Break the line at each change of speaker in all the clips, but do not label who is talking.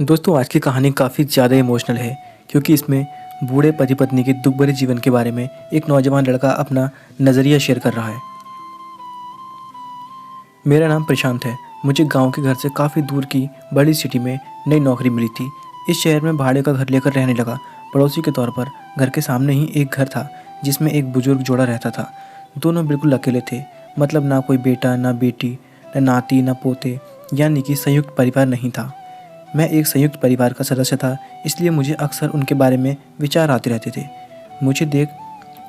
दोस्तों, आज की कहानी काफ़ी ज़्यादा इमोशनल है क्योंकि इसमें बूढ़े पति पत्नी के दुख भरे जीवन के बारे में एक नौजवान लड़का अपना नज़रिया शेयर कर रहा है। मेरा नाम प्रशांत है। मुझे गांव के घर से काफ़ी दूर की बड़ी सिटी में नई नौकरी मिली थी। इस शहर में भाड़े का घर लेकर रहने लगा। पड़ोसी के तौर पर घर के सामने ही एक घर था जिसमें एक बुजुर्ग जोड़ा रहता था। दोनों बिल्कुल अकेले थे, मतलब ना कोई बेटा, ना बेटी, न नाती, न पोते, यानी कि संयुक्त परिवार नहीं था। मैं एक संयुक्त परिवार का सदस्य था, इसलिए मुझे अक्सर उनके बारे में विचार आते रहते थे। मुझे देख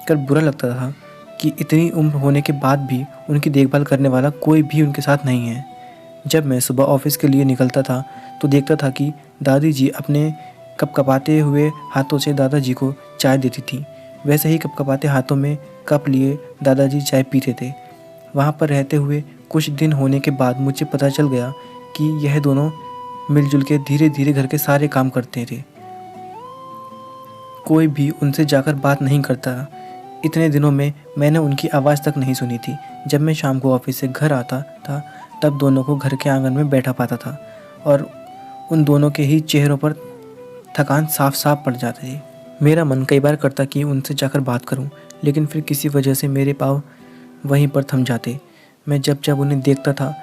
कर बुरा लगता था कि इतनी उम्र होने के बाद भी उनकी देखभाल करने वाला कोई भी उनके साथ नहीं है। जब मैं सुबह ऑफिस के लिए निकलता था तो देखता था कि दादी जी अपने कपकपाते हुए हाथों से दादाजी को चाय देती थी। वैसे ही कपकपाते हाथों में कप लिए दादाजी चाय पीते थे। वहाँ पर रहते हुए कुछ दिन होने के बाद मुझे पता चल गया कि यह दोनों मिलजुल के धीरे धीरे घर के सारे काम करते थे। कोई भी उनसे जाकर बात नहीं करता। इतने दिनों में मैंने उनकी आवाज़ तक नहीं सुनी थी। जब मैं शाम को ऑफिस से घर आता था तब दोनों को घर के आंगन में बैठा पाता था और उन दोनों के ही चेहरों पर थकान साफ साफ पड़ जाती थी। मेरा मन कई बार करता कि उनसे जाकर बात करूं, लेकिन फिर किसी वजह से मेरे पाँव वहीं पर थम जाते। मैं जब जब उन्हें देखता था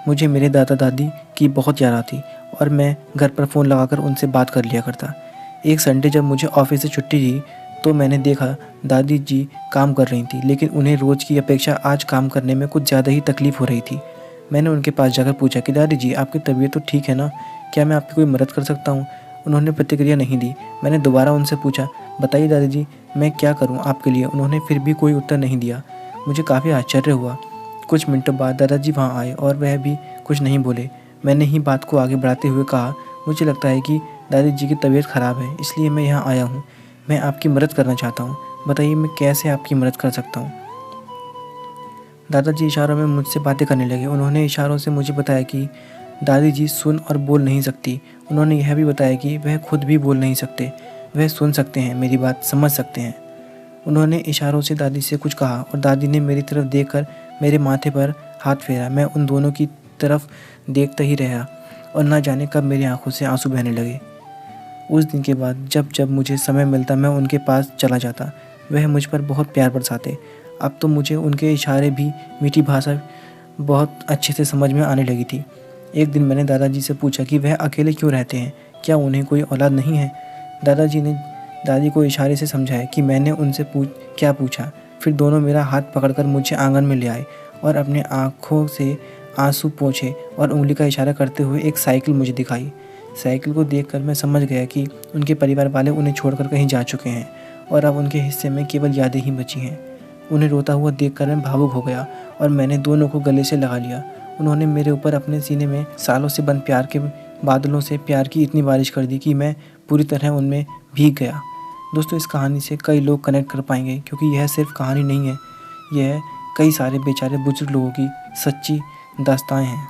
मुझे मेरे दादा दादी की बहुत याद आती और मैं घर पर फ़ोन लगाकर उनसे बात कर लिया करता। एक संडे जब मुझे ऑफिस से छुट्टी थी तो मैंने देखा दादी जी काम कर रही थी, लेकिन उन्हें रोज़ की अपेक्षा आज काम करने में कुछ ज़्यादा ही तकलीफ़ हो रही थी। मैंने उनके पास जाकर पूछा कि दादी जी, आपकी तबीयत तो ठीक है ना? क्या मैं आपकी कोई मदद कर सकता हूँ? उन्होंने प्रतिक्रिया नहीं दी। मैंने दोबारा उनसे पूछा, बताइए दादी जी, मैं क्या करूँ आपके लिए? उन्होंने फिर भी कोई उत्तर नहीं दिया। मुझे काफ़ी आश्चर्य हुआ। कुछ मिनटों बाद दादाजी वहाँ आए और वह भी कुछ नहीं बोले। मैंने ही बात को आगे बढ़ाते हुए कहा, मुझे लगता है कि दादी जी की तबीयत ख़राब है, इसलिए मैं यहाँ आया हूँ। मैं आपकी मदद करना चाहता हूँ। बताइए मैं कैसे आपकी मदद कर सकता हूँ? दादाजी इशारों में मुझसे बातें करने लगे। उन्होंने इशारों से मुझे बताया कि दादी जी सुन और बोल नहीं सकती। उन्होंने यह भी बताया कि वह खुद भी बोल नहीं सकते, वह सुन सकते हैं, मेरी बात समझ सकते हैं। उन्होंने इशारों से दादी से कुछ कहा और दादी ने मेरी तरफ देखकर मेरे माथे पर हाथ फेरा। मैं उन दोनों की तरफ देखता ही रहा और ना जाने कब मेरी आंखों से आंसू बहने लगे। उस दिन के बाद जब जब मुझे समय मिलता मैं उनके पास चला जाता। वह मुझ पर बहुत प्यार बरसाते। अब तो मुझे उनके इशारे भी मीठी भाषा बहुत अच्छे से समझ में आने लगी थी। एक दिन मैंने दादाजी से पूछा कि वह अकेले क्यों रहते हैं, क्या उन्हें कोई औलाद नहीं है? दादाजी ने दादी को इशारे से समझाया कि मैंने उनसे क्या पूछा। फिर दोनों मेरा हाथ पकड़कर मुझे आंगन में ले आए और अपने आँखों से आंसू पोंछे और उंगली का इशारा करते हुए एक साइकिल मुझे दिखाई। साइकिल को देखकर मैं समझ गया कि उनके परिवार वाले उन्हें छोड़कर कहीं जा चुके हैं और अब उनके हिस्से में केवल यादें ही बची हैं। उन्हें रोता हुआ देखकर मैं भावुक हो गया और मैंने दोनों को गले से लगा लिया। उन्होंने मेरे ऊपर अपने सीने में सालों से बंद प्यार के बादलों से प्यार की इतनी बारिश कर दी कि मैं पूरी तरह उनमें भीग गया। दोस्तों, इस कहानी से कई लोग कनेक्ट कर पाएंगे क्योंकि यह सिर्फ कहानी नहीं है, यह कई सारे बेचारे बुजुर्ग लोगों की सच्ची दास्तानें हैं।